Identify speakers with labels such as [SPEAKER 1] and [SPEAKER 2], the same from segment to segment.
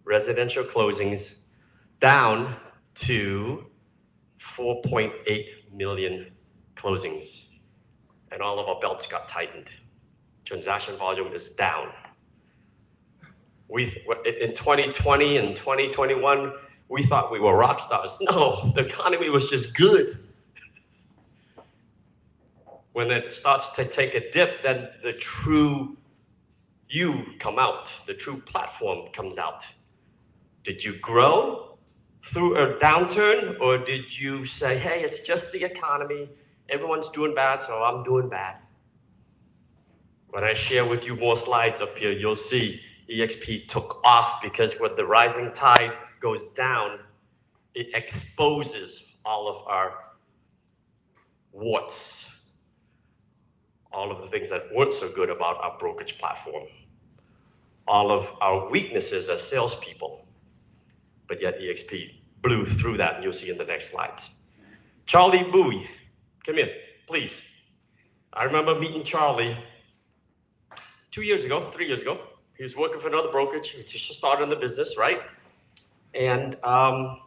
[SPEAKER 1] residential closings down to 4.8 million closings. And all of our belts got tightened. Transaction volume is down. In 2020 and 2021, we thought we were rock stars. No, the economy was just good. When it starts to take a dip, then the true you come out, the true platform comes out. Did you grow through a downturn, or did you say, hey, it's just the economy, everyone's doing bad, so I'm doing bad? When I share with you more slides up here, you'll see EXP took off because when the rising tide goes down, it exposes all of our warts, all of the things that weren't so good about our brokerage platform, all of our weaknesses as salespeople. But yet EXP blew through that, and you'll see in the next slides. Charlie Bowie, come here, please. I remember meeting Charlie 3 years ago. He was working for another brokerage. He just started in the business, right? And I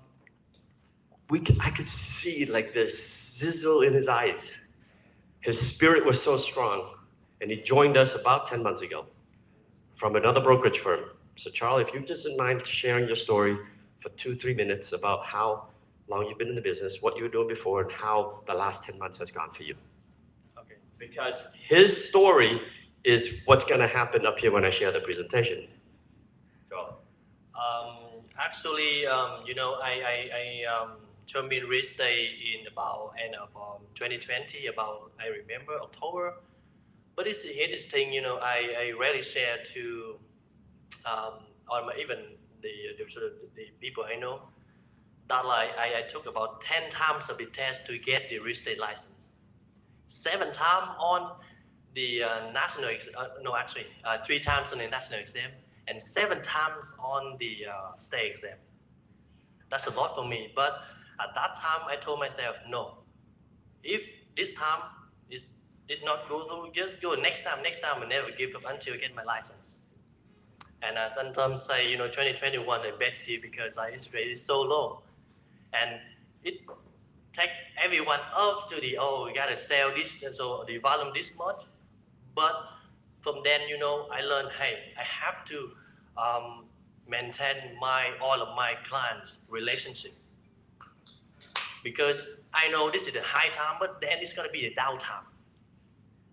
[SPEAKER 1] could see like this sizzle in his eyes. His spirit was so strong. And he joined us about 10 months ago from another brokerage firm. So Charlie, if you just didn't mind sharing your story for 2-3 minutes about how long you've been in the business, what you were doing before, and how the last 10 months has gone for you. Okay. Because his story is what's going to happen up here when I share the presentation. Go.
[SPEAKER 2] Actually, I joined in real estate in about end of 2020. I remember October. But it's interesting, I rarely share to even the people I know that I took about 10 times of the test to get the real estate license. 7 times on the national, 3 times on the national exam, and 7 times on the state exam. That's a lot for me. But at that time, I told myself, no. If this time did not go through, just go next time, and never give up until I get my license. And I sometimes say, 2021 the best year because I integrated so low. And it take everyone up to we gotta sell this, and so the volume this much. But from then, I learned, hey, I have to maintain all of my clients' relationship. Because I know this is the high time, but then it's gonna be the down time.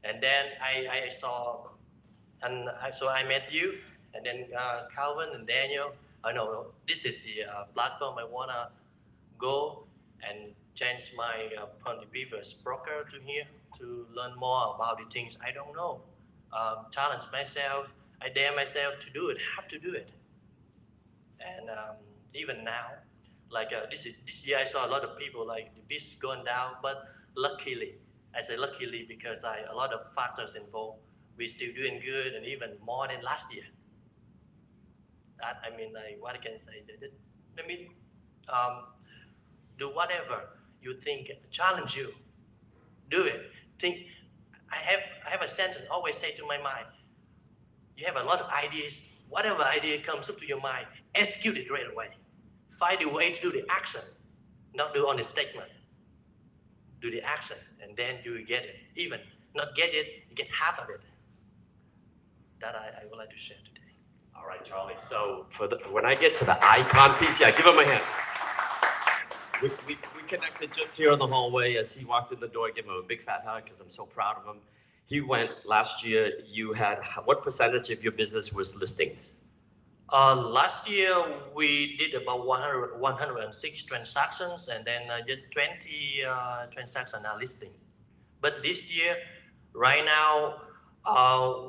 [SPEAKER 2] And then I saw, and so I met you, and then Calvin and Daniel. No, this is the platform I wanna go and change my from the previous broker to here to learn more about the things I don't know. Challenge myself, I dare myself to do it, have to do it. And even now, like this year I saw a lot of people like the business going down, but luckily, I say luckily because a lot of factors involved, we're still doing good and even more than last year. That, what I can say, do whatever you think challenge you, do it. I have a sentence I always say to my mind, you have a lot of ideas, whatever idea comes up to your mind, execute it right away. Find a way to do the action, not do on the statement. Do the action, and then you will get it. Even not get it, you get half of it. That I would like to share today.
[SPEAKER 1] All right, Charlie. So when I get to the icon piece, yeah, give him a hand. We connected just here in the hallway as he walked in the door. Give him a big fat hug because I'm so proud of him. He went last year. You had what percentage of your business was listings?
[SPEAKER 2] Last year we did about 106 transactions, and then just 20 transactions are listing. But this year, right now,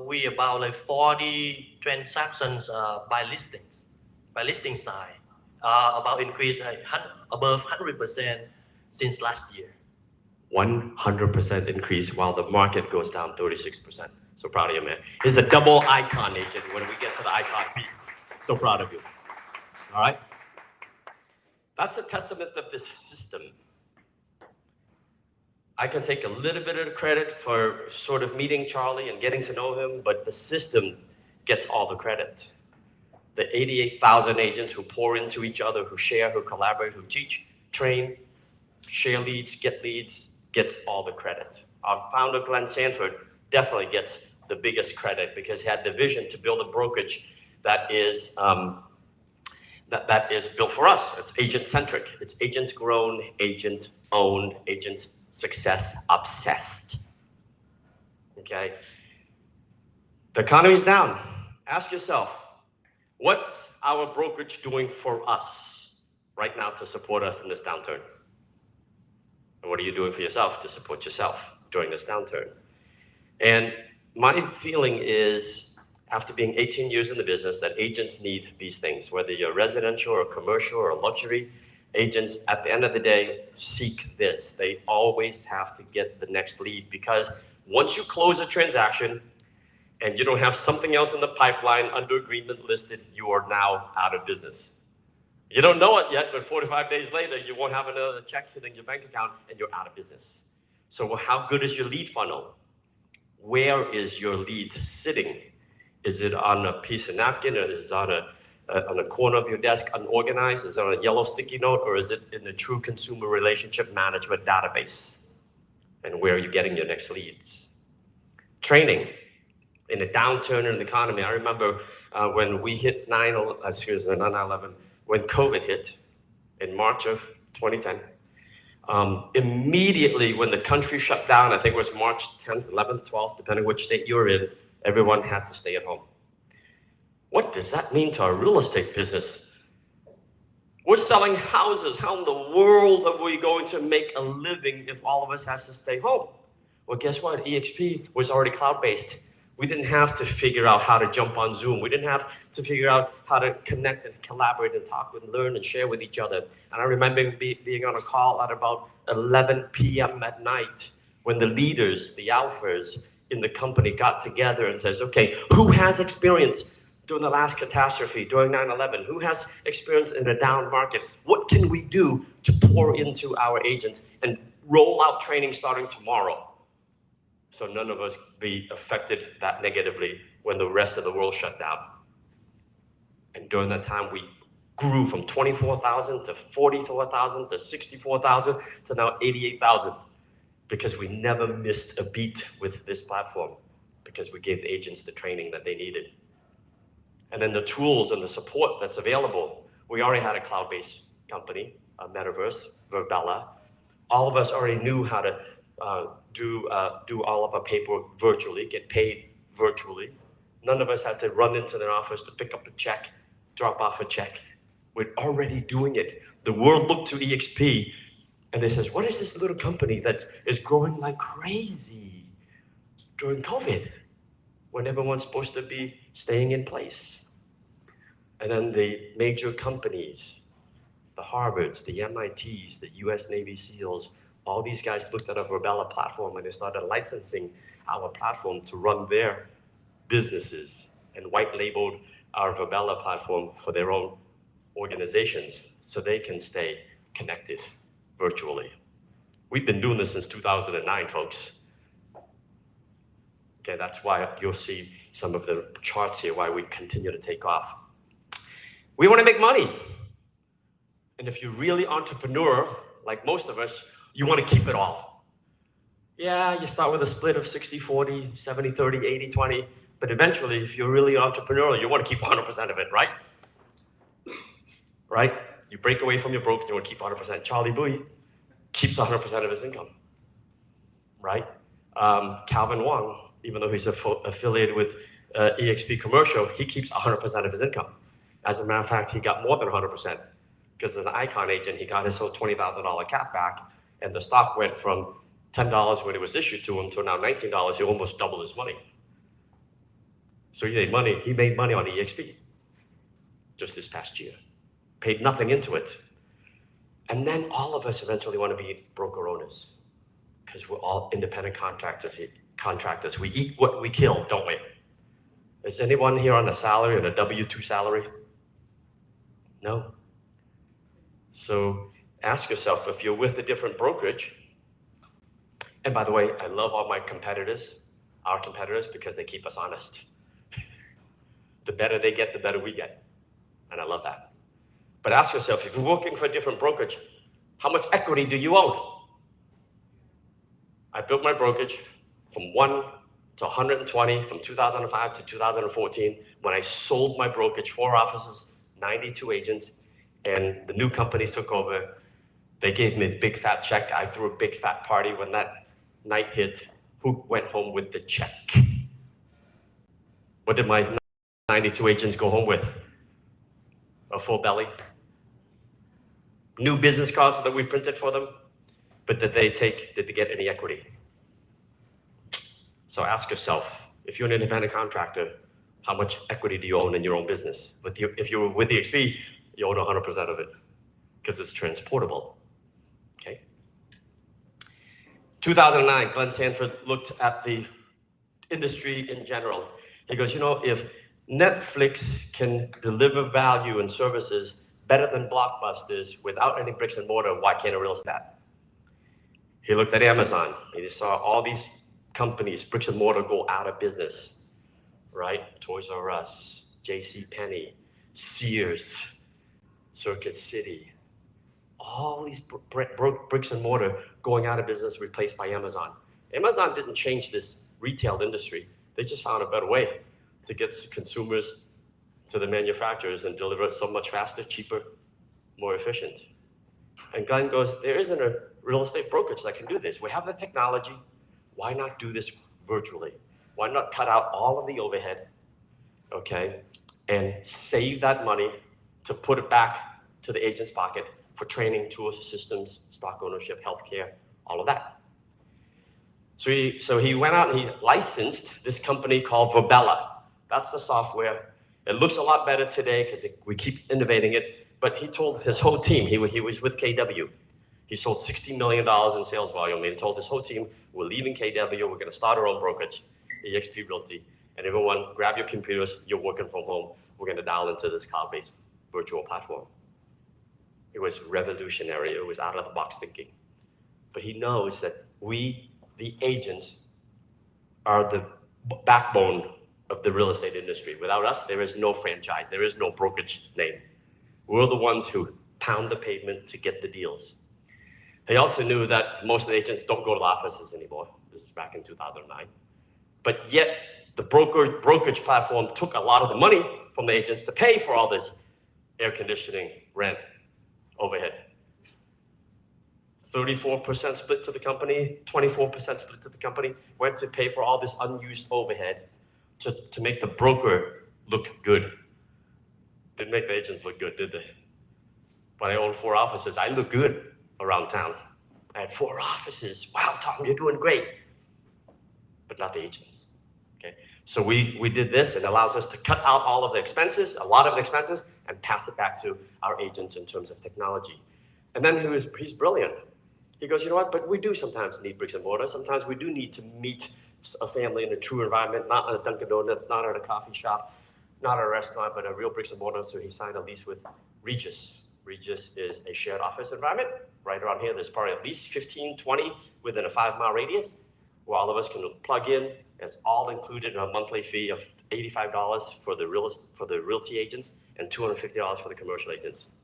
[SPEAKER 2] we about like 40 transactions by listing side, about increase above 100% since last year.
[SPEAKER 1] 100% increase while the market goes down 36%. So proud of you, man. He's a double icon agent when we get to the icon piece. So proud of you. All right? That's a testament of this system. I can take a little bit of the credit for sort of meeting Charlie and getting to know him, but the system gets all the credit. the 88,000 agents who pour into each other, who share, who collaborate, who teach, train, share leads, gets all the credit. Our founder, Glenn Sanford, definitely gets the biggest credit because he had the vision to build a brokerage that is that is built for us. It's agent-centric. It's agent-grown, agent-owned, agent success obsessed. Okay? The economy's down. Ask yourself, what's our brokerage doing for us right now to support us in this downturn? And what are you doing for yourself to support yourself during this downturn? And my feeling is, after being 18 years in the business, that agents need these things. Whether you're residential or commercial or luxury, agents at the end of the day seek this. They always have to get the next lead, because once you close a transaction and you don't have something else in the pipeline under agreement listed, you are now out of business. You don't know it yet, but 45 days later, you won't have another check hitting your bank account and you're out of business. So how good is your lead funnel? Where is your leads sitting? Is it on a piece of napkin, or is it on a corner of your desk unorganized? Is it on a yellow sticky note, or is it in a true consumer relationship management database? And where are you getting your next leads? Training. In a downturn in the economy, I remember when we hit not 9/11, when COVID hit in March of 2010, immediately when the country shut down, I think it was March 10th, 11th, 12th, depending which state you were in, everyone had to stay at home. What does that mean to our real estate business? We're selling houses. How in the world are we going to make a living if all of us has to stay home? Well, guess what? EXP was already cloud-based. We didn't have to figure out how to jump on Zoom. We didn't have to figure out how to connect and collaborate and talk and learn and share with each other. And I remember being on a call at about 11 p.m. at night when the leaders, the alphas in the company got together and says, okay, who has experience during the last catastrophe, during 9/11? Who has experience in a down market? What can we do to pour into our agents and roll out training starting tomorrow, so none of us be affected that negatively when the rest of the world shut down? And during that time, we grew from 24,000 to 44,000 to 64,000 to now 88,000, because we never missed a beat with this platform, because we gave the agents the training that they needed. And then the tools and the support that's available. We already had a cloud-based company, a metaverse, Verbella. All of us already knew how to do all of our paperwork virtually, get paid virtually. None of us had to run into their office to pick up a check, drop off a check. We're already doing it. The world looked to EXP and they says, what is this little company that is growing like crazy during COVID when everyone's supposed to be staying in place? And then the major companies, the Harvards, the MITs, the US Navy SEALs, all these guys looked at a Verbella platform and they started licensing our platform to run their businesses and white labeled our Verbella platform for their own organizations so they can stay connected virtually. We've been doing this since 2009, folks. Okay, that's why you'll see some of the charts here, why we continue to take off. We want to make money. And if you're really entrepreneur, like most of us, you want to keep it all. Yeah, you start with a split of 60-40, 70-30, 80-20, but eventually, if you're really entrepreneurial, you want to keep 100% of it, right? Right? You break away from your broker, you want to keep 100%. Charlie Bowie keeps 100% of his income, right? Calvin Wong, even though he's affiliated with EXP Commercial, he keeps 100% of his income. As a matter of fact, he got more than 100%, because as an Icon agent, he got his whole $20,000 cap back, and the stock went from $10 when it was issued to him to now $19. He almost doubled his money. So he made money on EXP just this past year. Paid nothing into it. And then all of us eventually want to be broker owners, because we're all independent contractors. We eat what we kill, don't we? Is anyone here on a salary, on a W-2 salary? No. So ask yourself, if you're with a different brokerage, and by the way, I love all my competitors, our competitors, because they keep us honest. The better they get, the better we get. And I love that. But ask yourself, if you're working for a different brokerage, how much equity do you own? I built my brokerage from 1 to 120 from 2005 to 2014 when I sold my brokerage, 4 offices, 92 agents, and the new company took over. They gave me a big fat check. I threw a big fat party when that night hit. Who went home with the check? What did my 92 agents go home with? A full belly? New business cards that we printed for them? But did they get any equity? So ask yourself, if you're an independent contractor, how much equity do you own in your own business? If you're with EXP, you own 100% of it because it's transportable. Okay. 2009, Glenn Sanford looked at the industry in general. He goes, if Netflix can deliver value and services better than Blockbusters without any bricks and mortar, why can't a real estate? He looked at Amazon. He saw all these companies, bricks and mortar, go out of business, right? Toys R Us, JCPenney, Sears, Circuit City, all these bricks and mortar going out of business, replaced by Amazon. Amazon didn't change this retail industry. They just found a better way to get consumers to the manufacturers and deliver it so much faster, cheaper, more efficient. And Glenn goes, there isn't a real estate brokerage that can do this. We have the technology. Why not do this virtually? Why not cut out all of the overhead, okay, and save that money to put it back to the agent's pocket for training, tools, systems, stock ownership, healthcare, all of that. So he went out and he licensed this company called Verbella. That's the software. It looks a lot better today because we keep innovating it. But he told his whole team, he was with KW. He sold $60 million in sales volume. And he told his whole team, we're leaving KW. We're going to start our own brokerage, eXp Realty. And everyone, grab your computers. You're working from home. We're going to dial into this cloud-based virtual platform. It was revolutionary. It was out of the box thinking. But he knows that we, the agents, are the backbone of the real estate industry. Without us, there is no franchise. There is no brokerage name. We're the ones who pound the pavement to get the deals. He also knew that most of the agents don't go to the offices anymore. This is back in 2009. But yet, the brokerage platform took a lot of the money from the agents to pay for all this air conditioning, rent, overhead. 34% split to the company, 24% split to the company, went to pay for all this unused overhead to make the broker look good. Didn't make the agents look good, did they? When I owned 4 offices, I looked good around town. I had 4 offices. Wow, Tom, you're doing great. But not the agents. Okay. So we did this. It allows us to cut out all of the expenses, a lot of the expenses, and pass it back to our agents in terms of technology. And then he's brilliant. He goes, you know what, but we do sometimes need bricks and mortar. Sometimes we do need to meet a family in a true environment, not at a Dunkin' Donuts, not at a coffee shop, not at a restaurant, but a real bricks and mortar. So he signed a lease with Regis. Regis is a shared office environment. Right around here, there's probably at least 15, 20 within a 5-mile radius where all of us can plug in. It's all included in a monthly fee of $85 for the realty agents and $250 for the commercial agents.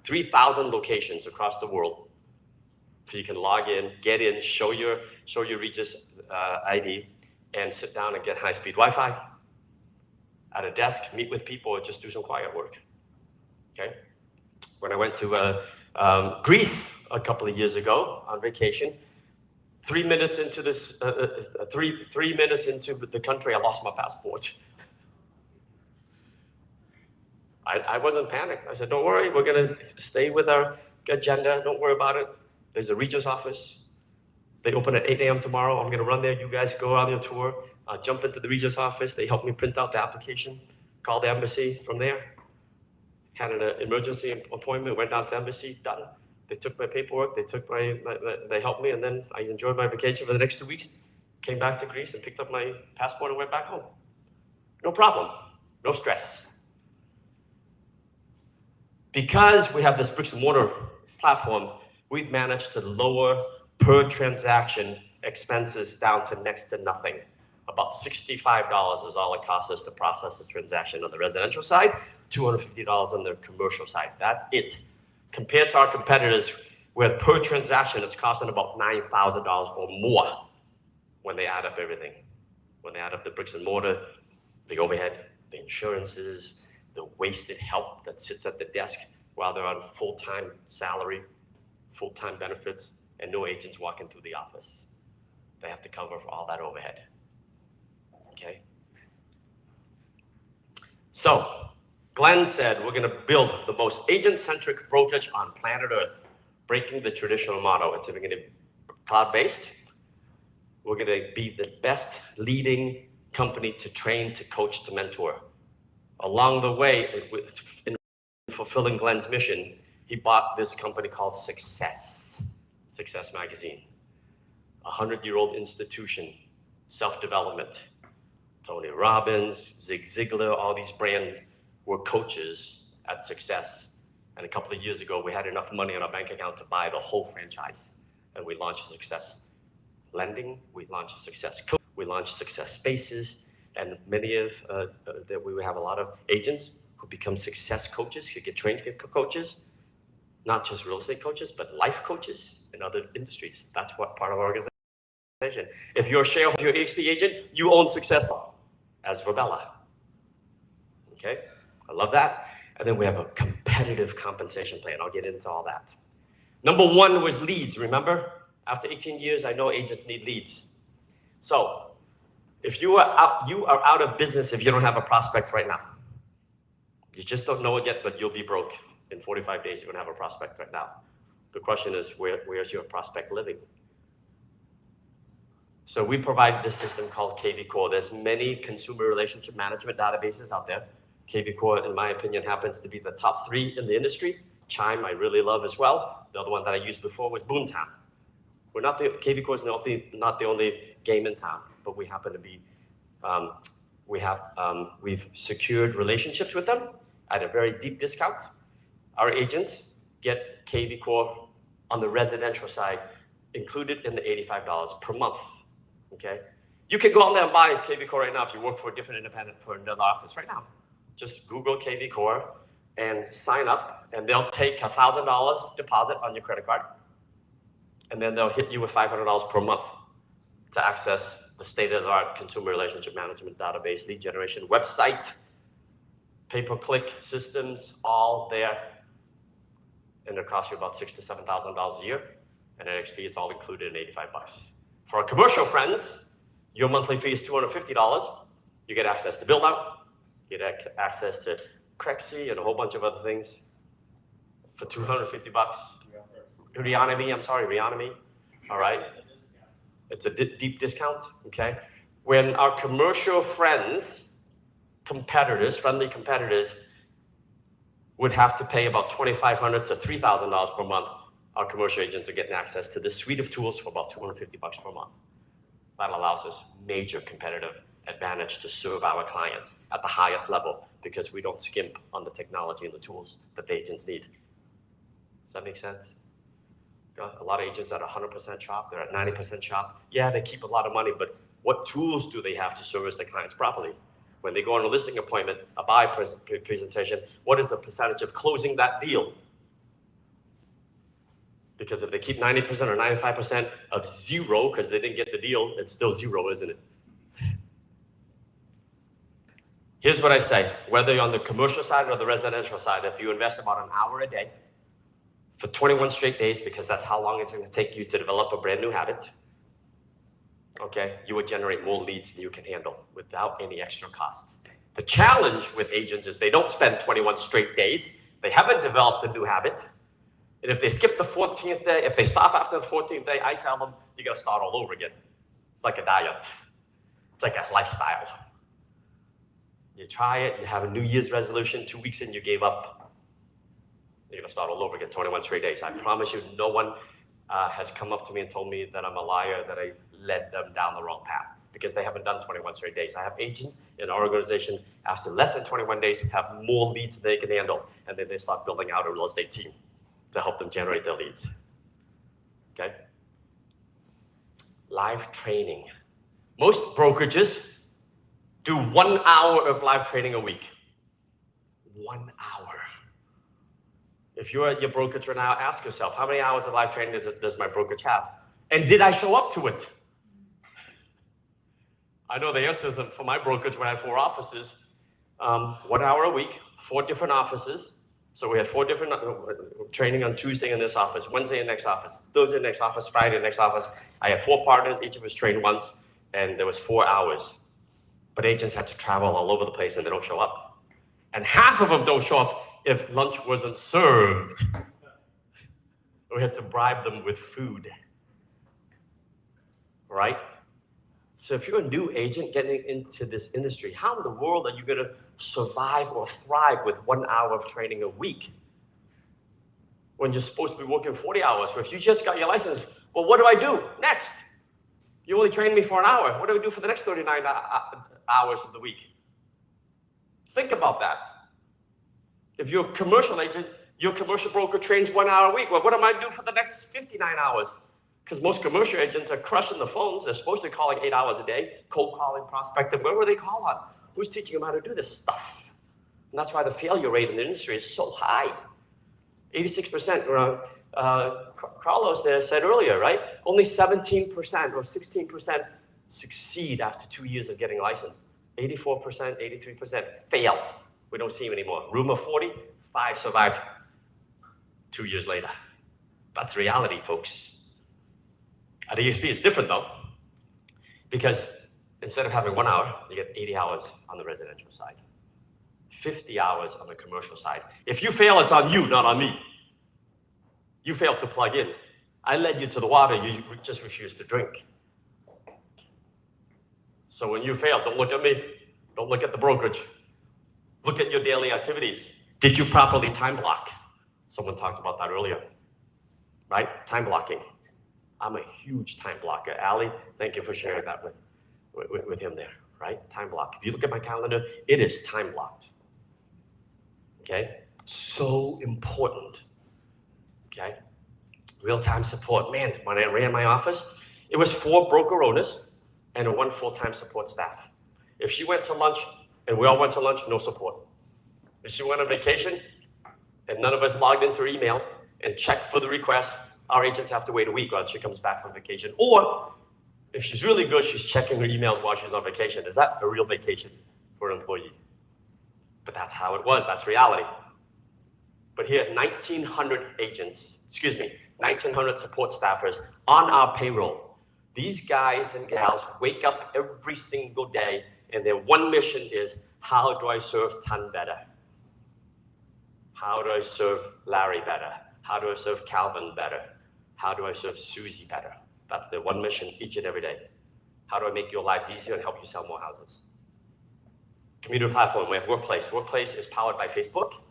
[SPEAKER 1] 3,000 locations across the world. So you can log in, get in, show your Regis ID, and sit down and get high-speed Wi-Fi at a desk, meet with people, or just do some quiet work. Okay. When I went to Greece a couple of years ago on vacation, 3 minutes into this, 3 minutes into the country, I lost my passport. I wasn't panicked. I said, don't worry, we're gonna stay with our agenda. Don't worry about it. There's a Regis office. They open at 8 a.m. tomorrow. I'm gonna run there. You guys go on your tour. Jump into the Regis office. They helped me print out the application, call the embassy from there. Had an emergency appointment, went down to embassy, done. They took my paperwork, they helped me, and then I enjoyed my vacation for the next 2 weeks, came back to Greece and picked up my passport and went back home. No problem, no stress. Because we have this bricks and mortar platform, we've managed to lower per transaction expenses down to next to nothing. About $65 is all it costs us to process this transaction on the residential side. $250 on the commercial side. That's it. Compared to our competitors, where per transaction it's costing about $9,000 or more when they add up everything. When they add up the bricks and mortar, the overhead, the insurances, the wasted help that sits at the desk while they're on full-time salary, full-time benefits, and no agents walking through the office. They have to cover for all that overhead. Okay? So, Glenn said we're gonna build the most agent-centric brokerage on planet Earth, breaking the traditional model. It's gonna be cloud-based. We're gonna be the best leading company to train, to coach, to mentor. Along the way, in fulfilling Glenn's mission, he bought this company called Success Magazine, a 100-year-old institution, self-development. Tony Robbins, Zig Ziglar, all these brands were coaches at Success. And a couple of years ago, we had enough money in our bank account to buy the whole franchise. And we launched Success Lending, we launched Success Coach, we launched Success Spaces, and many of that we have a lot of agents who become success coaches, who get trained to get coaches, not just real estate coaches, but life coaches in other industries. That's what part of our organization. If you're a shareholder, if you're an EXP agent, you own Success as Verbella. Okay, I love that. And then we have a competitive compensation plan. I'll get into all that. Number one was leads, remember? After 18 years, I know agents need leads. So if you are out of business if you don't have a prospect right now. You just don't know it yet, but you'll be broke. In 45 days, you're gonna have a prospect right now. The question is, where's your prospect living? So we provide this system called KV Core. There's many consumer relationship management databases out there. KV Core, in my opinion, happens to be the top 3 in the industry. Chime, I really love as well. The other one that I used before was Boomtown. We're not KV Core is not the only game in town, but we happen to be, we've secured relationships with them at a very deep discount. Our agents get KV Core on the residential side included in the $85 per month, okay? You can go out there and buy KV Core right now if you work for a different independent, for another office right now. Just Google KV Core and sign up, and they'll take $1,000 deposit on your credit card, and then they'll hit you with $500 per month to access the state-of-the-art consumer relationship management database, lead generation website, pay-per-click systems, all there. And it'll cost you about $6,000 to $7,000 a year. And at XP, it's all included in $85. For our commercial friends, your monthly fee is $250. You get access to build out, you get access to Crexy and a whole bunch of other things for $250. Reonomy, all right? It's a deep discount, okay? When our commercial friends, friendly competitors, would have to pay about $2,500 to $3,000 per month, our commercial agents are getting access to this suite of tools for about $250 per month. That allows us major competitive advantage to serve our clients at the highest level because we don't skimp on the technology and the tools that the agents need. Does that make sense? A lot of agents at 100% shop, they're at 90% shop. Yeah, they keep a lot of money, but what tools do they have to service their clients properly? When they go on a listing appointment, a buy presentation, what is the percentage of closing that deal? Because if they keep 90% or 95% of zero because they didn't get the deal, it's still zero, isn't it? Here's what I say, whether you're on the commercial side or the residential side, if you invest about an hour a day for 21 straight days, because that's how long it's going to take you to develop a brand new habit, okay, you would generate more leads than you can handle without any extra cost. The challenge with agents is they don't spend 21 straight days. They haven't developed a new habit. And if they skip the 14th day, if they stop after the 14th day, I tell them, you got to start all over again. It's like a diet. It's like a lifestyle. You try it, you have a New Year's resolution, 2 weeks in, you gave up. You're going to start all over again, 21 straight days. I promise you, no one has come up to me and told me that I'm a liar, that I led them down the wrong path, because they haven't done 21 straight days. I have agents in our organization, after less than 21 days, have more leads than they can handle, and then they start building out a real estate team to help them generate their leads, okay? Live training. Most brokerages do 1 hour of live training a week. 1 hour. If you're at your brokerage right now, ask yourself, how many hours of live training does my brokerage have? And did I show up to it? I know the answers for my brokerage when I had 4 offices. 1 hour a week, 4 different offices. So we had 4 different training on Tuesday in this office, Wednesday in the next office, Thursday in the next office, Friday in the next office. I had 4 partners, each of us trained once, and there was 4 hours. But agents had to travel all over the place and they don't show up. And half of them don't show up if lunch wasn't served. We had to bribe them with food, right? So if you're a new agent getting into this industry, how in the world are you going to survive or thrive with 1 hour of training a week when you're supposed to be working 40 hours? Or if you just got your license, well, what do I do next? You only trained me for an hour. What do I do for the next 39 hours of the week? Think about that. If you're a commercial agent, your commercial broker trains 1 hour a week. Well, what am I to do for the next 59 hours? Because most commercial agents are crushing the phones. They're supposed to be calling 8 hours a day, cold calling, prospecting. Where were they call on? Who's teaching them how to do this stuff? And that's why the failure rate in the industry is so high. 86%. Carlos there said earlier, right? Only 17% or 16% succeed after 2 years of getting licensed. 84%, 83% fail. We don't see them anymore. Room of 40, 5 survive 2 years later. That's reality, folks. At EXP, it's different though, because instead of having 1 hour, you get 80 hours on the residential side, 50 hours on the commercial side. If you fail, it's on you, not on me. You failed to plug in. I led you to the water, you just refused to drink. So when you fail, don't look at me. Don't look at the brokerage. Look at your daily activities. Did you properly time block? Someone talked about that earlier, right? Time blocking. I'm a huge time blocker. Ali, thank you for sharing that with him there, right? Time block. If you look at my calendar, it is time blocked. Okay? So important. Okay? Real-time support. Man, when I ran my office, it was 4 broker owners and 1 full-time support staff. If she went to lunch and we all went to lunch, no support. If she went on vacation and none of us logged into her email and checked for the request, our agents have to wait a week while she comes back from vacation. Or if she's really good, she's checking her emails while she's on vacation. Is that a real vacation for an employee? But that's how it was. That's reality. But here, 1,900 support staffers on our payroll. These guys and gals wake up every single day and their one mission is, how do I serve Tan better? How do I serve Larry better? How do I serve Calvin better? How do I serve Susie better? That's their one mission each and every day. How do I make your lives easier and help you sell more houses? Community platform, we have Workplace. Workplace is powered by Facebook.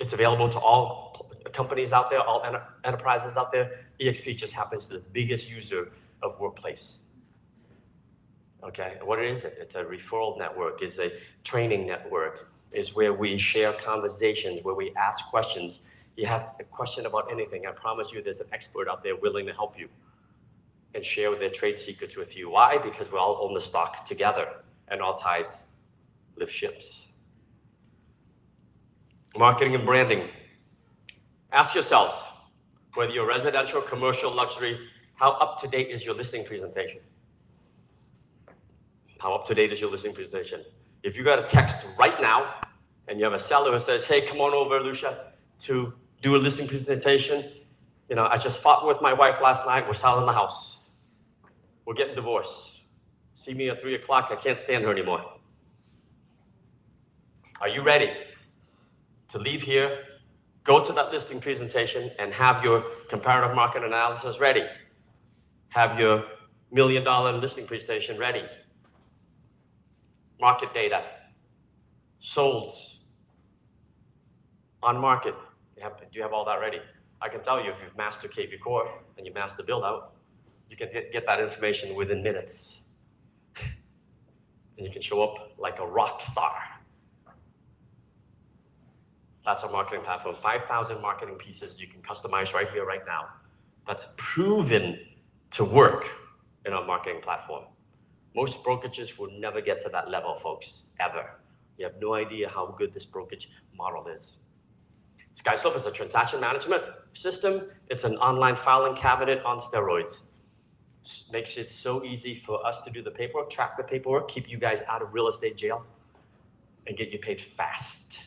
[SPEAKER 1] It's available to all companies out there, all enterprises out there. EXP just happens to be the biggest user of Workplace. Okay, what is it? It's a referral network, it's a training network, is where we share conversations, where we ask questions. You have a question about anything, I promise you there's an expert out there willing to help you and share their trade secrets with you. Why? Because we all own the stock together and all tides lift ships. Marketing and branding. Ask yourselves, whether you're residential, commercial, luxury, how up to date is your listing presentation? How up to date is your listing presentation? If you got a text right now and you have a seller who says, hey, come on over, Lucia, to do a listing presentation. You know, I just fought with my wife last night. We're selling the house. We're getting divorced. See me at 3 o'clock. I can't stand her anymore. Are you ready to leave here, go to that listing presentation, and have your comparative market analysis ready? Have your $1 million listing presentation ready? Market data, solds, on market. Do you have all that ready? I can tell you, if you've mastered KV Core and you master build out, you can get that information within minutes. And you can show up like a rock star. That's our marketing platform. 5,000 marketing pieces you can customize right here, right now. That's proven to work in our marketing platform. Most brokerages will never get to that level, folks, ever. You have no idea how good this brokerage model is. SkySlope is a transaction management system. It's an online filing cabinet on steroids. Makes it so easy for us to do the paperwork, track the paperwork, keep you guys out of real estate jail, and get you paid fast.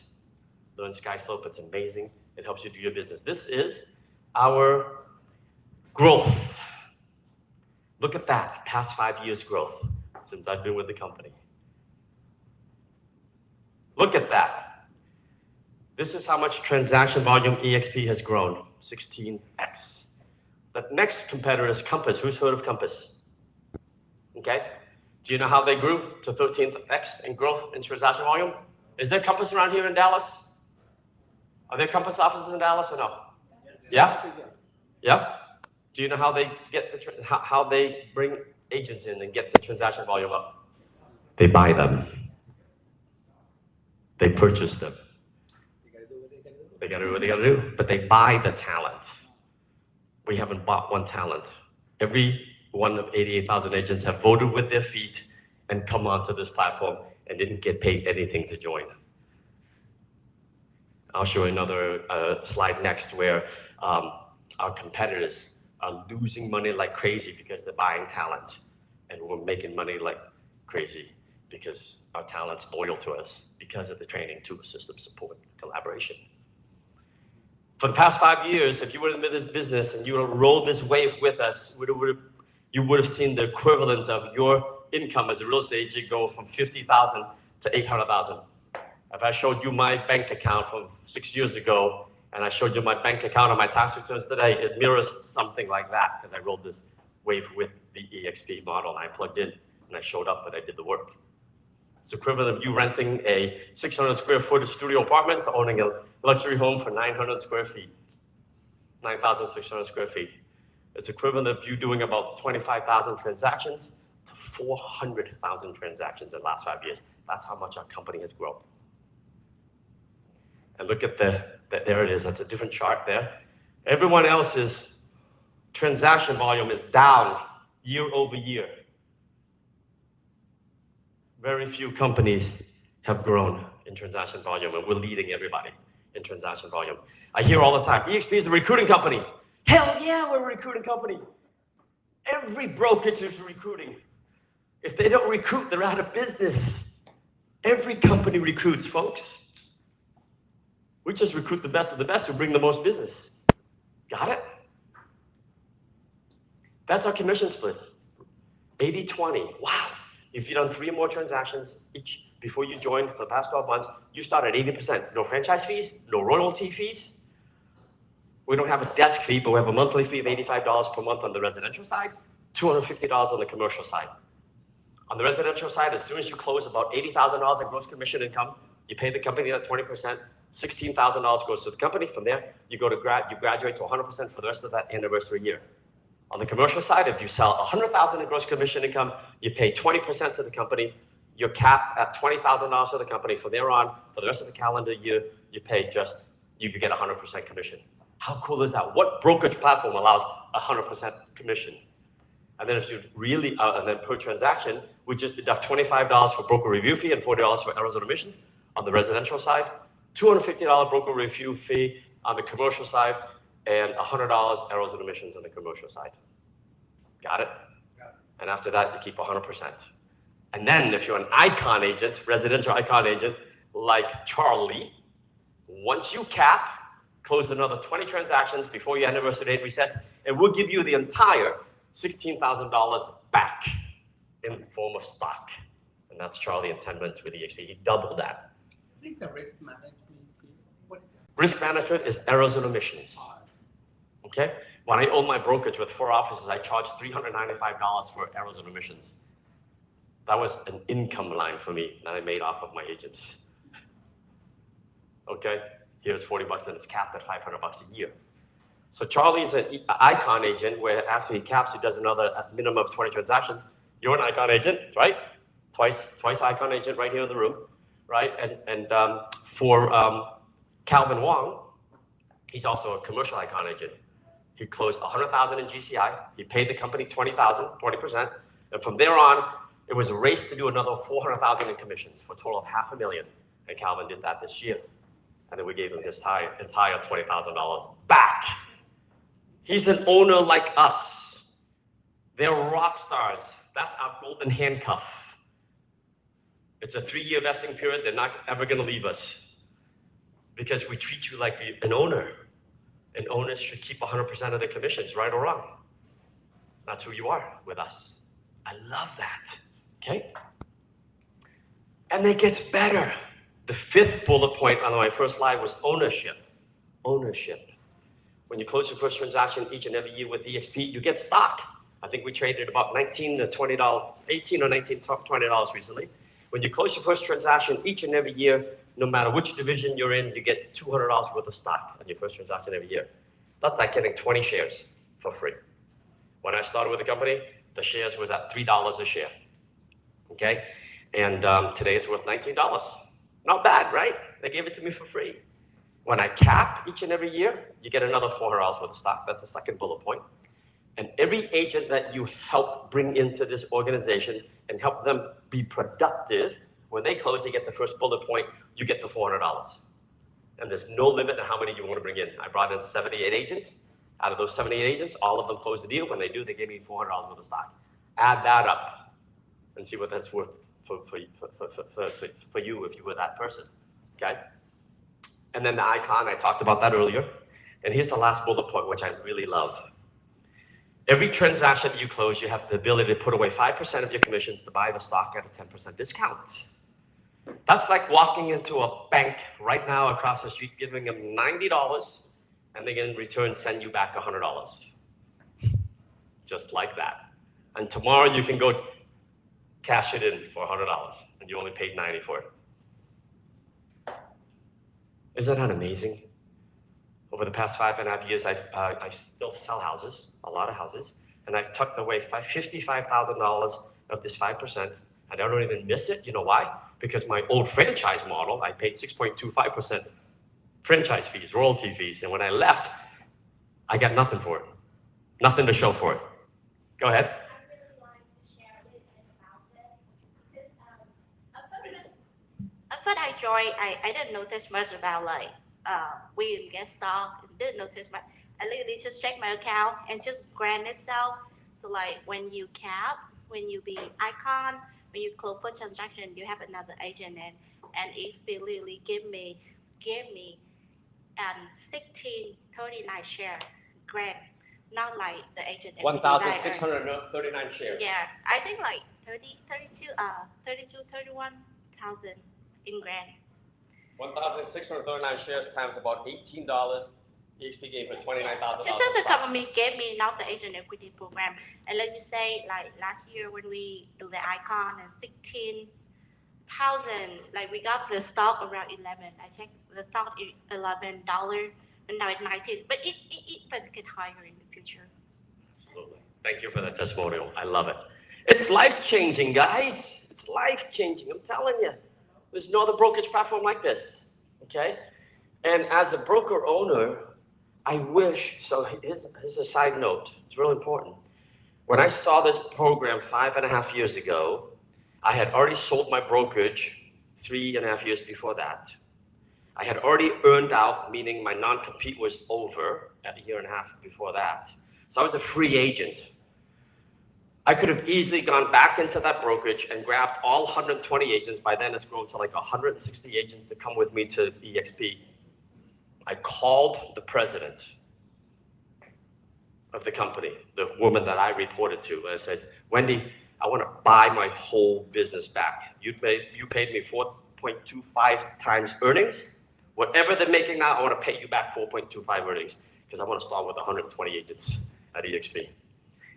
[SPEAKER 1] Learn SkySlope, it's amazing. It helps you do your business. This is our growth. Look at that, past 5 years growth since I've been with the company. Look at that. This is how much transaction volume EXP has grown, 16x. The next competitor is Compass. Who's heard of Compass? Okay. Do you know how they grew to 13x in growth in transaction volume? Is there Compass around here in Dallas? Are there Compass offices in Dallas or no? Yeah? Yeah? Do you know how they get how they bring agents in and get the transaction volume up? They buy them. They purchase them. They gotta do what they gotta do, but they buy the talent. We haven't bought one talent. Every one of 88,000 agents have voted with their feet and come onto this platform and didn't get paid anything to join. I'll show you another slide next where our competitors are losing money like crazy because they're buying talent, and we're making money like crazy because our talent's loyal to us because of the training, tool, system support, collaboration. For the past 5 years, if you were in this business and you would have rolled this wave with us, you would have seen the equivalent of your income as a real estate agent go from 50,000 to 800,000. If I showed you my bank account from 6 years ago, and I showed you my bank account on my tax returns today, it mirrors something like that because I rolled this wave with the EXP model and I plugged in and I showed up and I did the work. It's equivalent of you renting a 600 square foot studio apartment to owning a luxury home for 900 square feet, 9,600 square feet. It's equivalent of you doing about 25,000 transactions to 400,000 transactions in the last 5 years. That's how much our company has grown. And look at there it is. That's a different chart there. Everyone else's transaction volume is down year over year. Very few companies have grown in transaction volume, and we're leading everybody in transaction volume. I hear all the time, EXP is a recruiting company. Hell yeah, we're a recruiting company. Every brokerage is recruiting. If they don't recruit, they're out of business. Every company recruits, folks. We just recruit the best of the best who bring the most business. Got it? That's our commission split. 80-20. Wow. If you've done 3 or more transactions each before you joined for the past 12 months, you start at 80%. No franchise fees, no royalty fees. We don't have a desk fee, but we have a monthly fee of $85 per month on the residential side, $250 on the commercial side. On the residential side, as soon as you close about $80,000 in gross commission income, you pay the company that 20%, $16,000 goes to the company. From there, you graduate to 100% for the rest of that anniversary year. On the commercial side, if you sell $100,000 in gross commission income, you pay 20% to the company. You're capped at $20,000 to the company. From there on, for the rest of the calendar year, you could get 100% commission. How cool is that? What brokerage platform allows 100% commission? And then if you really, and then per transaction, we just deduct $25 for broker review fee and $40 for errors and omissions on the residential side, $250 broker review fee on the commercial side, and $100 errors and omissions on the commercial side. Got it? Got it. And after that, you keep 100%. And then if you're an icon agent, residential icon agent, like Charlie, once you cap, close another 20 transactions before your anniversary date resets, and we'll give you the entire $16,000 back in the form of stock. And that's Charlie in 10 minutes with EXP. He doubled that.
[SPEAKER 3] What is the risk management fee? What is that?
[SPEAKER 1] Risk management is errors and omissions. Okay? When I own my brokerage with 4 offices, I charge $395 for errors and omissions. That was an income line for me that I made off of my agents. Okay? Here's $40 and it's capped at $500 a year. So Charlie's an icon agent where after he caps, he does another minimum of 20 transactions. You're an icon agent, right? Twice icon agent right here in the room, right? And for Calvin Wong, he's also a commercial icon agent. He closed $100,000 in GCI. He paid the company $20,000, 20%. And from there on, It was a race to do another 400,000 in commissions for a total of $500,000. And Calvin did that this year. And then we gave him his entire $20,000 back. He's an owner like us. They're rock stars. That's our golden handcuff. It's a 3-year vesting period. They're not ever going to leave us because we treat you like an owner. And owners should keep 100% of their commissions, right or wrong. That's who you are with us. I love that. Okay? And it gets better. The 5th bullet point on my first slide was ownership. Ownership. When you close your first transaction each and every year with EXP, you get stock. I think we traded about $19 to $20, $18 or $19, $20 recently. When you close your first transaction each and every year, no matter which division you're in, you get $200 worth of stock on your first transaction every year. That's like getting 20 shares for free. When I started with the company, the shares was at $3 a share. Okay? And today it's worth $19. Not bad, right? They gave it to me for free. When I cap each and every year, you get another $400 worth of stock. That's the second bullet point. And every agent that you help bring into this organization and help them be productive, when they close, they get the first bullet point, you get the $400. And there's no limit on how many you want to bring in. I brought in 78 agents. Out of those 78 agents, all of them closed the deal. When they do, they gave me $400 worth of stock. Add that up and see what that's worth for you if you were that person, okay? And then the icon, I talked about that earlier. And here's the last bullet point, which I really love. Every transaction that you close, you have the ability to put away 5% of your commissions to buy the stock at a 10% discount. That's like walking into a bank right now across the street, giving them $90, and they can in return send you back $100. Just like that. And tomorrow you can go cash it in for $100, and you only paid $90 for it. Isn't that amazing? Over the past 5.5 years, I still sell houses, a lot of houses, and I've tucked away $55,000 of this 5%, and I don't even miss it. You know why? Because my old franchise model, I paid 6.25% franchise fees, royalty fees, and when I left, I got nothing for it, nothing to show for it. Go ahead.
[SPEAKER 4] First I joined, I didn't notice much about like we didn't get stock, didn't notice much. I literally just check my account and just grant itself. So like when you cap, when you be icon, when you close for transaction, you have another agent and EXP literally gave me 1639 share grant, not like the agent.
[SPEAKER 1] 1,639 shares.
[SPEAKER 4] Yeah, I think like 31,000 in grant.
[SPEAKER 1] 1,639 shares times about $18. EXP gave her $29,000.
[SPEAKER 4] Just the company gave me not the agent equity program. And like you say, like last year when we do the icon and 16,000, like we got the stock around 11. I checked the stock $11 and now it's 19. But it even get higher in the future.
[SPEAKER 1] Absolutely. Thank you for that testimonial. I love it. It's life-changing, guys. It's life-changing. I'm telling you. There's no other brokerage platform like this, okay? And as a broker owner, I wish, so here's a side note, it's really important. When I saw this program 5.5 years ago, I had already sold my brokerage 3.5 years before that. I had already earned out, meaning my non-compete was over at 1.5 years before that. So I was a free agent. I could have easily gone back into that brokerage and grabbed all 120 agents. By then, it's grown to like 160 agents to come with me to EXP. I called the president of the company, the woman that I reported to, and I said, Wendy, I want to buy my whole business back. You paid me 4.25 times earnings. Whatever they're making now, I want to pay you back 4.25 earnings because I want to start with 120 agents at EXP.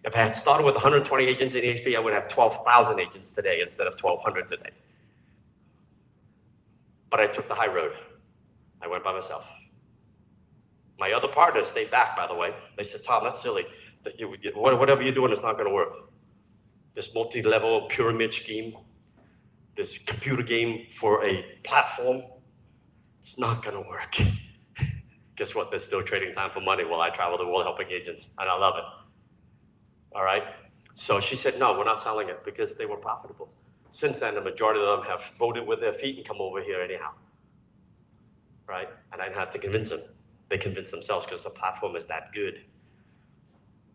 [SPEAKER 1] If I had started with 120 agents in EXP, I would have 12,000 agents today instead of 1,200 today. But I took the high road. I went by myself. My other partners stayed back, by the way. They said, Tom, that's silly. Whatever you're doing is not going to work. This multi-level pyramid scheme, this computer game for a platform, it's not going to work. Guess what? There's still trading time for money while I travel the world helping agents, and I love it. All right? So she said, no, we're not selling it because they were profitable. Since then, the majority of them have voted with their feet and come over here anyhow, right? And I didn't have to convince them. They convinced themselves because the platform is that good.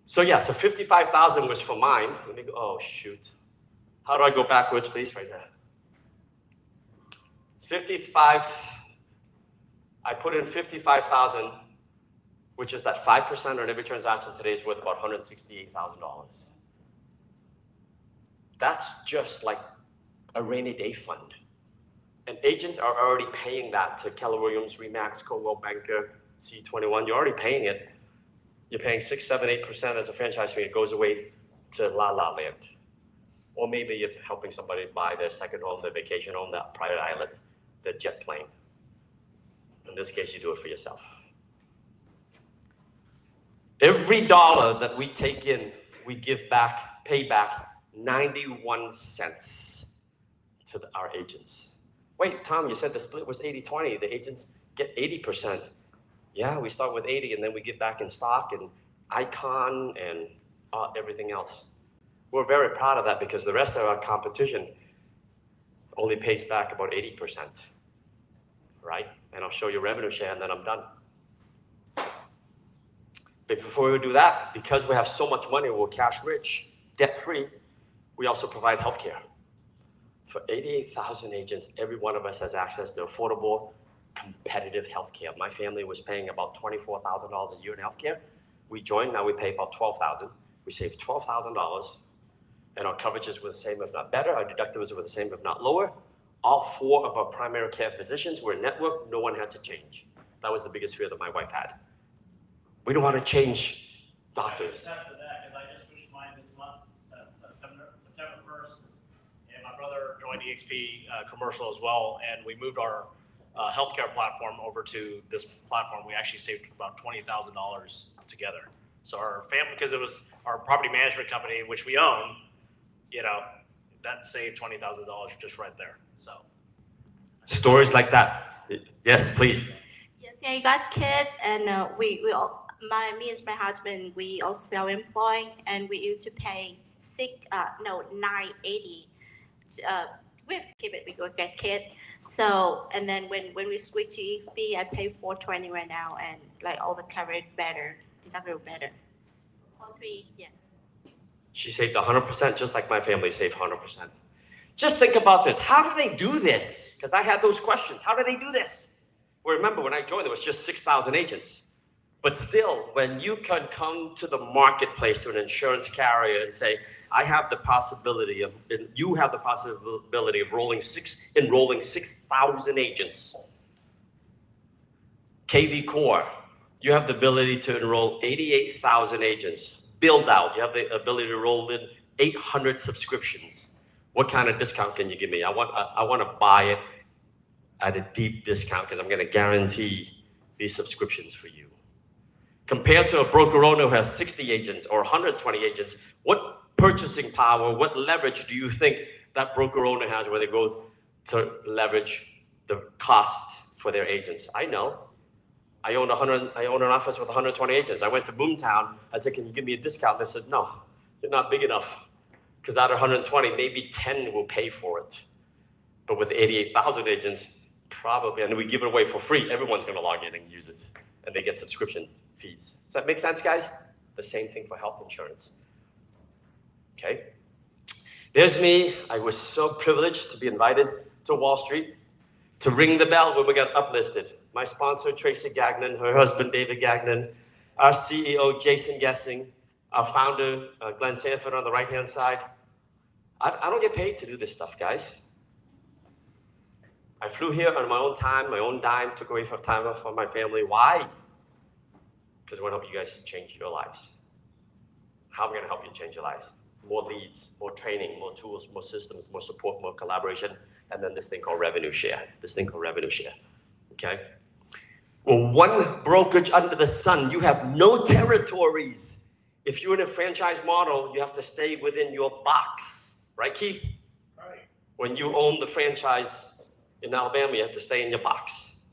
[SPEAKER 1] So yeah, so 55,000 was for mine. Let me go, oh shoot. How do I go backwards, please, right there? 55, I put in 55,000, which is that 5% on every transaction today is worth about $168,000. That's just like a rainy day fund. And agents are already paying that to Keller Williams, Remax, Coldwell Banker, C21. You're already paying it. You're paying 6, 7, 8% as a franchise fee. It goes away to La La Land. Or maybe you're helping somebody buy their second home, their vacation home, that private island, their jet plane. In this case, you do it for yourself. Every dollar that we take in, we give back, pay back 91 cents to our agents. Wait, Tom, you said the split was 80-20. The agents get 80%. Yeah, we start with 80 and then we give back in stock and icon and everything else. We're very proud of that because the rest of our competition only pays back about 80%, right? And I'll show you revenue share and then I'm done. But before we do that, because we have so much money, we're cash rich, debt free, we also provide healthcare. For 88,000 agents, every one of us has access to affordable, competitive healthcare. My family was paying about $24,000 a year in healthcare. We joined, now we pay about $12,000. We saved $12,000, and our coverages were the same, if not better. Our deductibles were the same, if not lower. All 4 of our primary care physicians were network. No one had to change. That was the biggest fear that my wife had. We don't want to change doctors.
[SPEAKER 5] I can attest to that because I just switched mine this month, September 1st, and my brother joined EXP commercial as well, and we moved our healthcare platform over to this platform. We actually saved about $20,000 together. So our family, because it was our property management company, which we own, you know, that saved $20,000 just right there. So
[SPEAKER 1] Stories like that. Yes, please.
[SPEAKER 4] Yes, yeah, I got kid, and we all, me and my husband, we all self-employed, and we used to pay $980. We have to keep it because we get kid. So, and then when we switch to EXP, I pay $420 right now, and like all the coverage better, deductible better. All 3, yeah.
[SPEAKER 1] She saved 100%, just like my family saved 100%. Just think about this. How do they do this? Because I had those questions. How do they do this? Well, remember, when I joined, there was just 6,000 agents. But still, when you can come to the marketplace to an insurance carrier and say, I have the possibility of, you have the possibility of enrolling 6,000 agents. KV Core, you have the ability to enroll 88,000 agents. Build out, you have the ability to roll in 800 subscriptions. What kind of discount can you give me? I want to buy it at a deep discount because I'm going to guarantee these subscriptions for you. Compared to a broker owner who has 60 agents or 120 agents, what purchasing power, what leverage do you think that broker owner has where they go to leverage the cost for their agents? I know. I own an office with 120 agents. I went to Boomtown. I said, can you give me a discount? They said, no, you're not big enough. Because out of 120, maybe 10 will pay for it. But with 88,000 agents, probably, and we give it away for free, everyone's going to log in and use it. And they get subscription fees. Does that make sense, guys? The same thing for health insurance. Okay. There's me. I was so privileged to be invited to Wall Street to ring the bell when we got uplisted. My sponsor, Tracy Gagnon, her husband, David Gagnon, our CEO, Jason Gessing, our founder, Glenn Sanford on the right-hand side. I don't get paid to do this stuff, guys. I flew here on my own time, my own dime, took away from time off for my family. Why? Because I want to help you guys change your lives. How am I going to help you change your lives? More leads, more training, more tools, more systems, more support, more collaboration, and then this thing called revenue share. Okay? Well, one brokerage under the sun. You have no territories. If you're in a franchise model, you have to stay within your box. Right, Keith?
[SPEAKER 5] right.
[SPEAKER 1] When you own the franchise in Alabama, you have to stay in your box.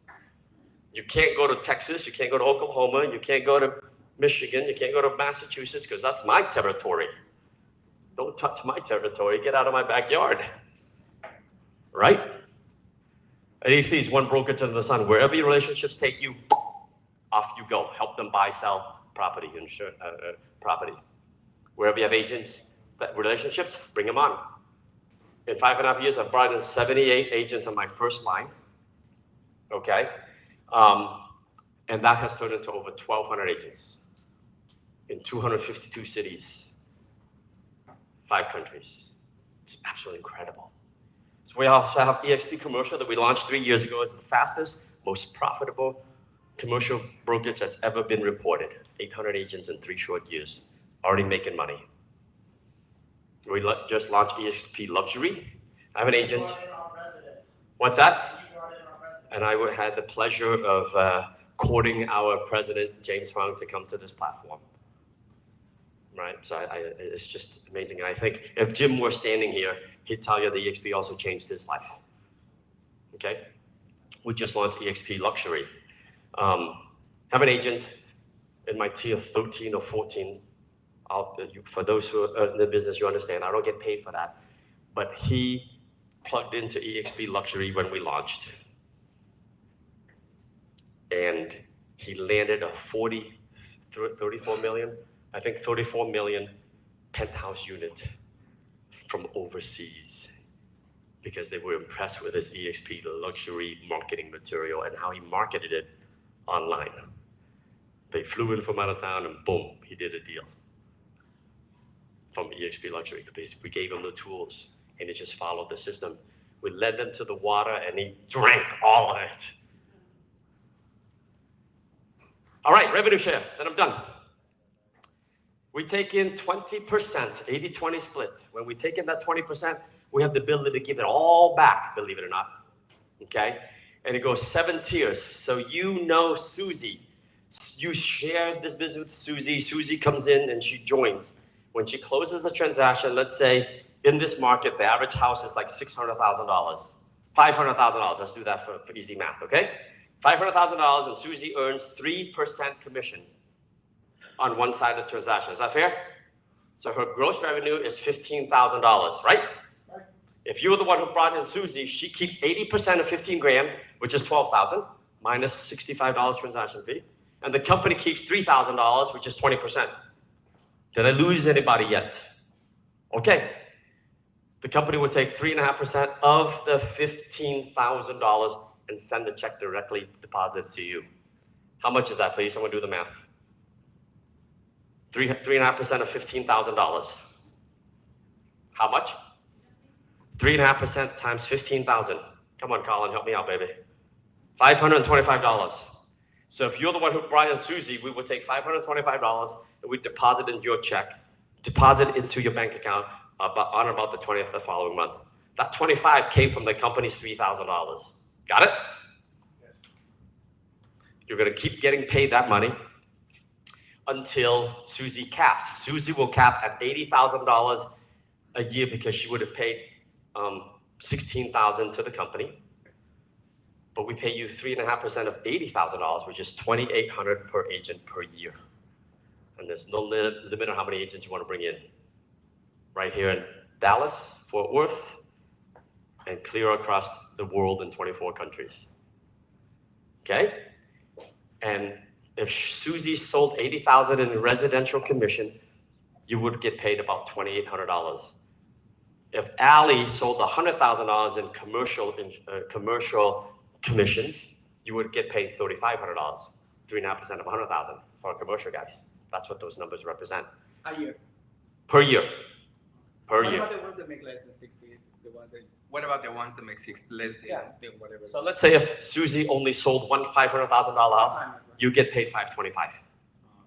[SPEAKER 1] You can't go to Texas, you can't go to Oklahoma, you can't go to Michigan, you can't go to Massachusetts, because that's my territory. don't touch my territory, get out of my backyard. Right? At EXP is one brokerage under the sun. Wherever your relationships take you, off you go. Help them buy, sell property, property. Wherever you have agents, relationships, bring them on. In 5.5 years, I've brought in 78 agents on my first line. Okay? And that has turned into over 1,200 agents in 252 cities, 5 countries. It's absolutely incredible. So we also have EXP Commercial that we launched 3 years ago. It's the fastest, most profitable commercial brokerage that's ever been reported. 800 agents in 3 short years, already making money. We just launched EXP Luxury. I have an agent. What's that? And I had the pleasure of courting our president, James Huang, to come to this platform. Right? So it's just amazing. And I think if Jim were standing here, he'd tell you the EXP also changed his life. Okay? We just launched EXP Luxury. Have an agent in my tier 13 or 14. For those who are in the business, you understand, I don't get paid for that. But he plugged into EXP Luxury when we launched. And he landed a 34 million, I think 34 million penthouse unit from overseas because they were impressed with his EXP Luxury marketing material and how he marketed it online. They flew in from out of town and boom, he did a deal from EXP Luxury because we gave him the tools and he just followed the system. We led them to the water and he drank all of it. All right, revenue share, then I'm done. We take in 20%, 80-20 split. When we take in that 20%, we have the ability to give it all back, believe it or not, okay? And it goes 7 tiers. So you know Susie. You share this business with Susie. Susie comes in and she joins. When she closes the transaction, let's say in this market, the average house is like $600,000, $500,000. Let's do that for easy math, okay? $500,000 and Susie earns 3% commission on one side of the transaction. Is that fair? So her gross revenue is $15,000, right? If you're the one who brought in Susie, she keeps 80% of 15 grand, which is 12,000, minus $65 transaction fee. And the company keeps $3,000, which is 20%. Did I lose anybody yet? Okay. The company would take 3.5% of the $15,000 and send the check directly deposited to you. How much is that, please? Someone do the math. 3.5% of $15,000. How much? 3.5% times 15,000. Come on, Colin, help me out, baby. $525. So if you're the one who brought in Susie, we would take $525 and we deposit in your check, deposit into your bank account on about the 20th of the following month. That 25 came from the company's $3,000. Got it? You're going to keep getting paid that money until Susie caps. Susie will cap at $80,000 a year because she would have paid $16,000 to the company. But we pay you 3.5% of $80,000, which is $2,800 per agent per year. And there's no limit on how many agents you want to bring in. Right here in Dallas, Fort Worth, and clear across the world in 24 countries. Okay? And if Susie sold $80,000 in residential commission, you would get paid about $2,800. If Allie sold $100,000 in commercial commissions, you would get paid $3,500, 3.5% of $100,000 for our commercial guys. That's what those numbers represent.
[SPEAKER 3] A year.
[SPEAKER 1] Per year. Per
[SPEAKER 3] What
[SPEAKER 1] year.
[SPEAKER 3] about the ones that make less than 60? What about the ones that make less than whatever?
[SPEAKER 1] So let's say if Susie only sold one $500,000 house, you get paid $525.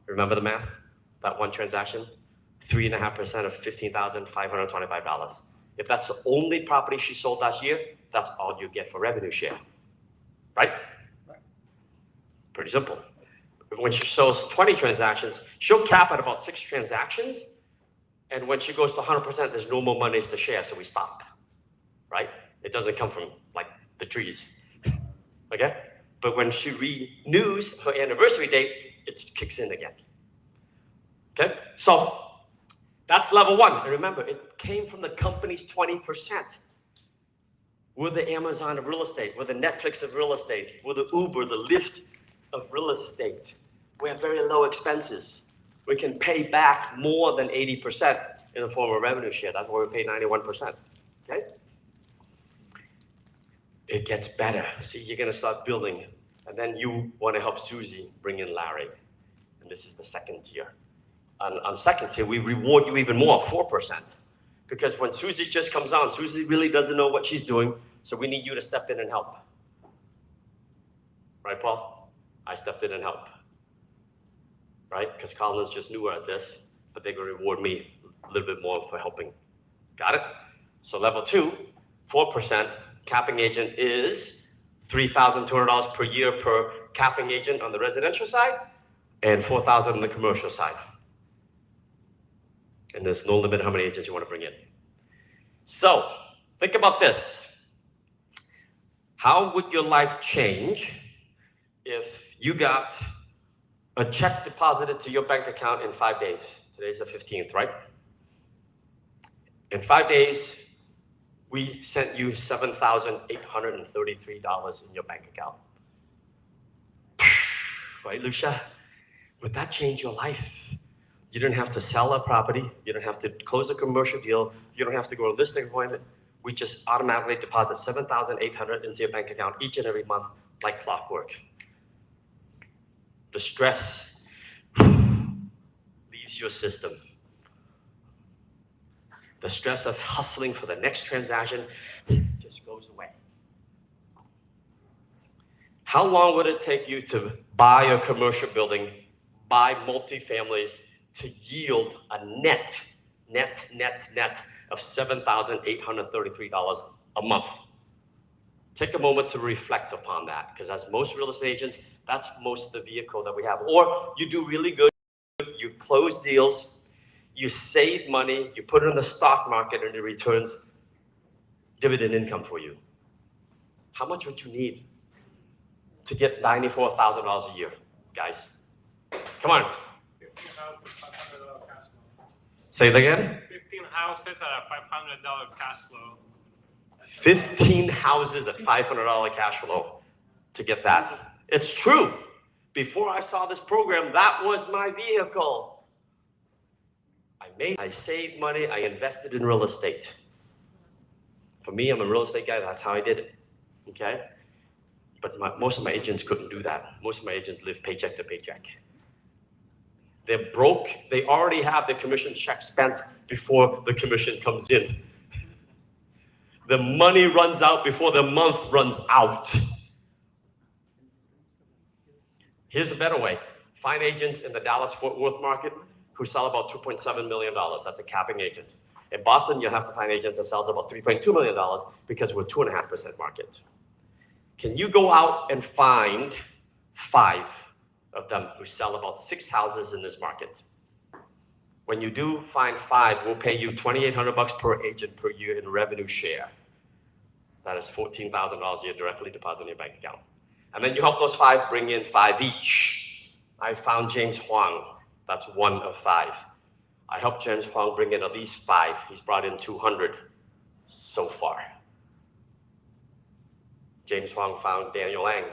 [SPEAKER 1] Remember the math? That one transaction? 3.5% of $15,525. If that's the only property she sold last year, that's all you get for revenue share. Right? Pretty simple. When she sells 20 transactions, she'll cap at about 6 transactions. And when she goes to 100%, there's no more monies to share, so we stop. Right? It doesn't come from like the trees. Okay? But when she renews her anniversary date, it kicks in again. Okay? So That's level one. And remember, it came from the company's 20%. We're the Amazon of real estate. We're the Netflix of real estate. We're the Uber, the Lyft of real estate. We have very low expenses. We can pay back more than 80% in the form of revenue share. That's why we pay 91%. Okay? It gets better. See, you're going to start building. And then you want to help Susie bring in Larry. And this is the second tier. On second tier, we reward you even more, 4%. Because when Susie just comes on, Susie really doesn't know what she's doing, so we need you to step in and help. Right, Paul? I stepped in and helped. Right? Because Colin's just newer at this, but they're going to reward me a little bit more for helping. Got it? So level 2, 4%, capping agent is $3,200 per year per capping agent on the residential side, and $4,000 on the commercial side. And there's no limit how many agents you want to bring in. So think about this. How would your life change if you got a check deposited to your bank account in 5 days? Today's the 15th, right? In 5 days, we sent you $7,833 in your bank account. Right, Lucia? Would that change your life? You don't have to sell a property. You don't have to close a commercial deal. You don't have to go to a listing appointment. We just automatically deposit $7,800 into your bank account each and every month like clockwork. The stress leaves your system. The stress of hustling for the next transaction just goes away. How long would it take you to buy a commercial building, buy multifamilies, to yield a net of $7,833 a month? Take a moment to reflect upon that, because as most real estate agents, that's most of the vehicle that we have. Or you do really good, you close deals, you save money, you put it in the stock market, and it returns dividend income for you. How much would you need to get $94,000 a year, guys? Come on.
[SPEAKER 6] 15 houses, $500 cash flow.
[SPEAKER 1] Say it again.
[SPEAKER 6] 15 houses at a $500 cash flow.
[SPEAKER 1] 15 houses at $500 cash flow to get that. It's true. Before I saw this program, that was my vehicle. I saved money, I invested in real estate. For me, I'm a real estate guy, that's how I did it, okay? But most of my agents couldn't do that. Most of my agents live paycheck to paycheck. They're broke, they already have their commission check spent before the commission comes in. The money runs out before the month runs out. Here's a better way. Find agents in the Dallas-Fort Worth market who sell about $2.7 million. That's a capping agent. In Boston, you'll have to find agents that sells about $3.2 million because we're 2.5% market. Can you go out and find 5 of them who sell about 6 houses in this market? When you do find 5, we'll pay you $2,800 per agent per year in revenue share. That is $14,000 a year directly deposited in your bank account. And then you help those 5 bring in 5 each. I found James Huang. That's 1 of 5. I helped James Huang bring in at least 5. He's brought in 200 so far. James Huang found Daniel Lang.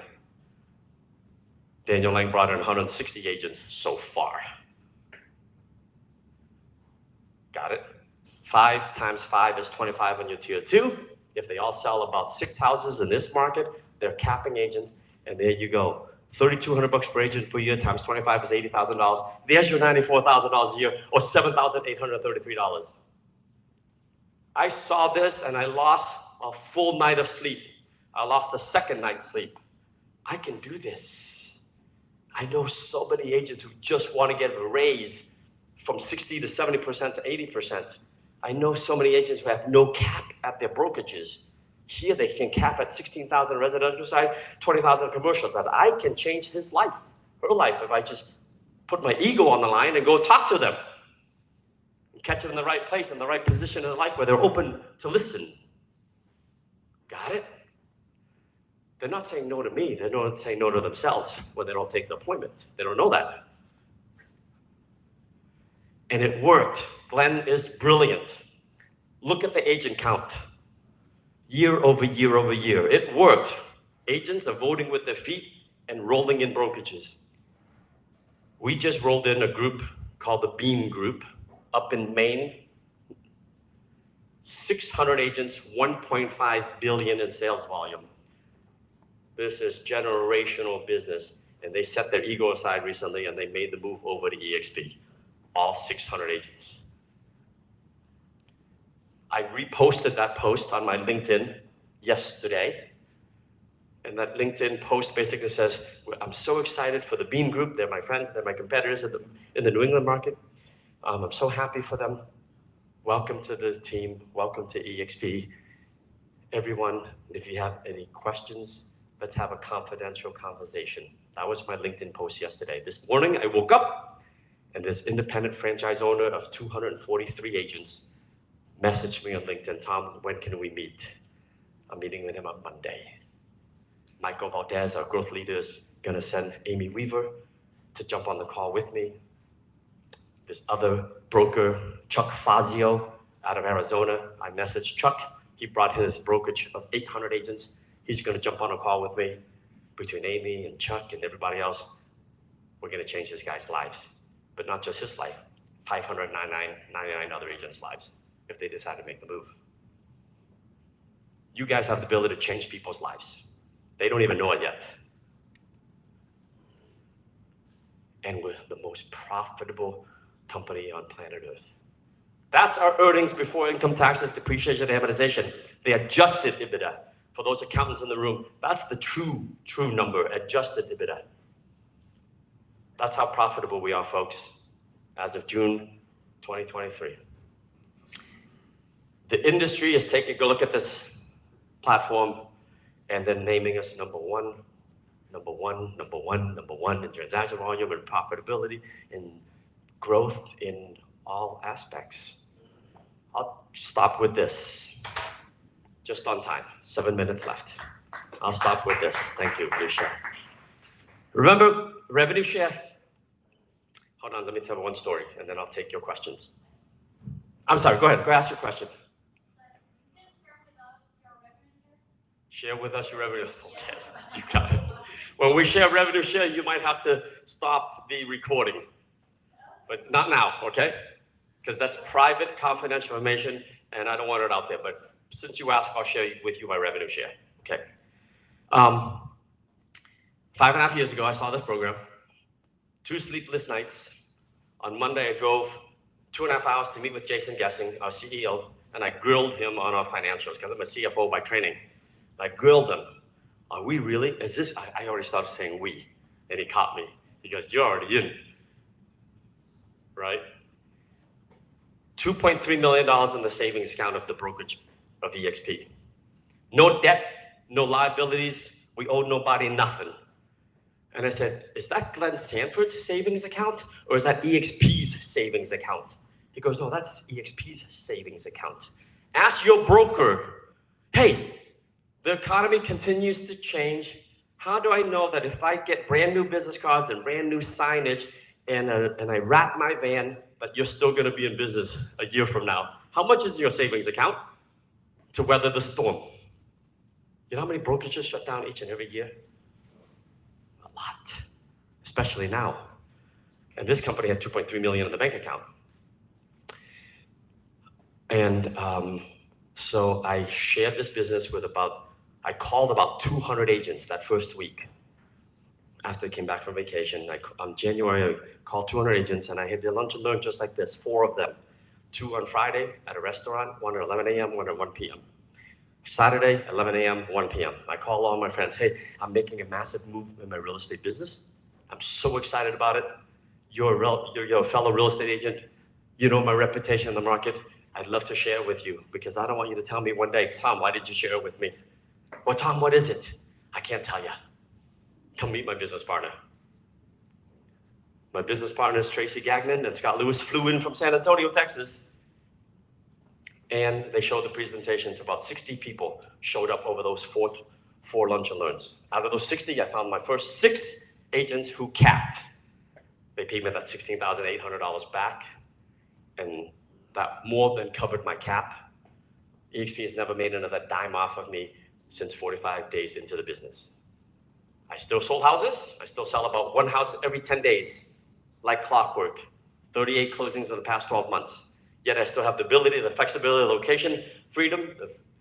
[SPEAKER 1] Daniel Lang brought in 160 agents so far. Got it? 5 times 5 is 25 on your tier 2. If they all sell about 6 houses in this market, they're capping agents, and there you go. $3,200 per agent per year times 25 is $80,000. There's your $94,000 a year, or $7,833. I saw this and I lost a full night of sleep. I lost a second night's sleep. I can do this. I know so many agents who just want to get a raise from 60 to 70% to 80%. I know so many agents who have no cap at their brokerages. Here they can cap at 16,000 residential side, 20,000 commercial side. I can change his life, her life, if I just put my ego on the line and go talk to them. And catch them in the right place, in the right position in life where they're open to listen. Got it? They're not saying no to me. They're not saying no to themselves when they don't take the appointment. They don't know that. And it worked. Glenn is brilliant. Look at the agent count. Year over year over year. It worked. Agents are voting with their feet and rolling in brokerages. We just rolled in a group called the Beam Group up in Maine. 600 agents, 1.5 billion in sales volume. This is generational business. And they set their ego aside recently and they made the move over to EXP. All 600 agents. I reposted that post on my LinkedIn yesterday. And that LinkedIn post basically says, I'm so excited for the Beam Group. They're my friends, they're my competitors in the New England market. I'm so happy for them. Welcome to the team, welcome to EXP. Everyone, if you have any questions, let's have a confidential conversation. That was my LinkedIn post yesterday. This morning, I woke up and this independent franchise owner of 243 agents messaged me on LinkedIn, Tom, when can we meet? I'm meeting with him on Monday. Michael Valdez, our growth leader, is gonna send Amy Weaver to jump on the call with me. This other broker, Chuck Fazio, out of Arizona, I messaged Chuck. He brought his brokerage of 800 agents. He's gonna jump on a call with me. Between Amy and Chuck and everybody else, we're gonna change this guy's lives. But not just his life, 599 other agents' lives, if they decide to make the move. You guys have the ability to change people's lives. They don't even know it yet. And we're the most profitable company on planet Earth. That's our earnings before income taxes, depreciation, and amortization. The adjusted EBITDA. For those accountants in the room, that's the true number, adjusted EBITDA. That's how profitable we are, folks, as of June 2023. The industry is taking a look at this platform and then naming us number one in transaction volume and profitability and growth in all aspects. I'll stop with this. Just on time, 7 minutes left. I'll stop with this. Thank you, Lucia. Remember revenue share? Hold on, let me tell you one story and then I'll take your questions. I'm sorry, go ahead, go ask your question. Share with us your revenue. Okay, you got it. When we share revenue share, you might have to stop the recording. But not now, okay? Because that's private, confidential information, and I don't want it out there. But since you asked, I'll share with you my revenue share, okay? 5.5 years ago, I saw this program. 2 sleepless nights. On Monday, I drove 2.5 hours to meet with Jason Gessing, our CEO, and I grilled him on our financials, because I'm a CFO by training. I grilled him. Are we really? Is this? I already started saying we, and he caught me. He goes, you're already in, right? $2.3 million in the savings account of the brokerage of EXP. No debt, no liabilities. We owe nobody nothing. And I said, is that Glenn Sanford's savings account or is that EXP's savings account? He goes, no, that's EXP's savings account. Ask your broker, hey, the economy continues to change. How do I know that if I get brand new business cards and brand new signage and I wrap my van, that you're still gonna be in business a year from now? How much is in your savings account to weather the storm? You know how many brokerages shut down each and every year? A lot, especially now. And this company had 2.3 million in the bank account. And so I shared this business with I called about 200 agents that first week after I came back from vacation. On January, I called 200 agents and I had their lunch and learn just like this, 4 of them. 2 on Friday at a restaurant, 1 at 11 a.m., 1 at 1 p.m. Saturday, 11 a.m., 1 p.m. I call all my friends, hey, I'm making a massive move in my real estate business. I'm so excited about it. You're a fellow real estate agent. You know my reputation in the market. I'd love to share it with you because I don't want you to tell me one day, Tom, why did you share it with me? Well, Tom, what is it? I can't tell you. Come meet my business partner. My business partners, Tracy Gagnon and Scott Lewis, flew in from San Antonio, Texas. And they showed the presentation to about 60 people showed up over those four lunch and learns. Out of those 60, I found my first 6 agents who capped. They paid me that $16,800 back. and that more than covered my cap. EXP has never made another dime off of me since 45 days into the business. I still sold houses. I still sell about one house every 10 days, like clockwork. 38 closings in the past 12 months. Yet I still have the ability, the flexibility, the location, freedom, the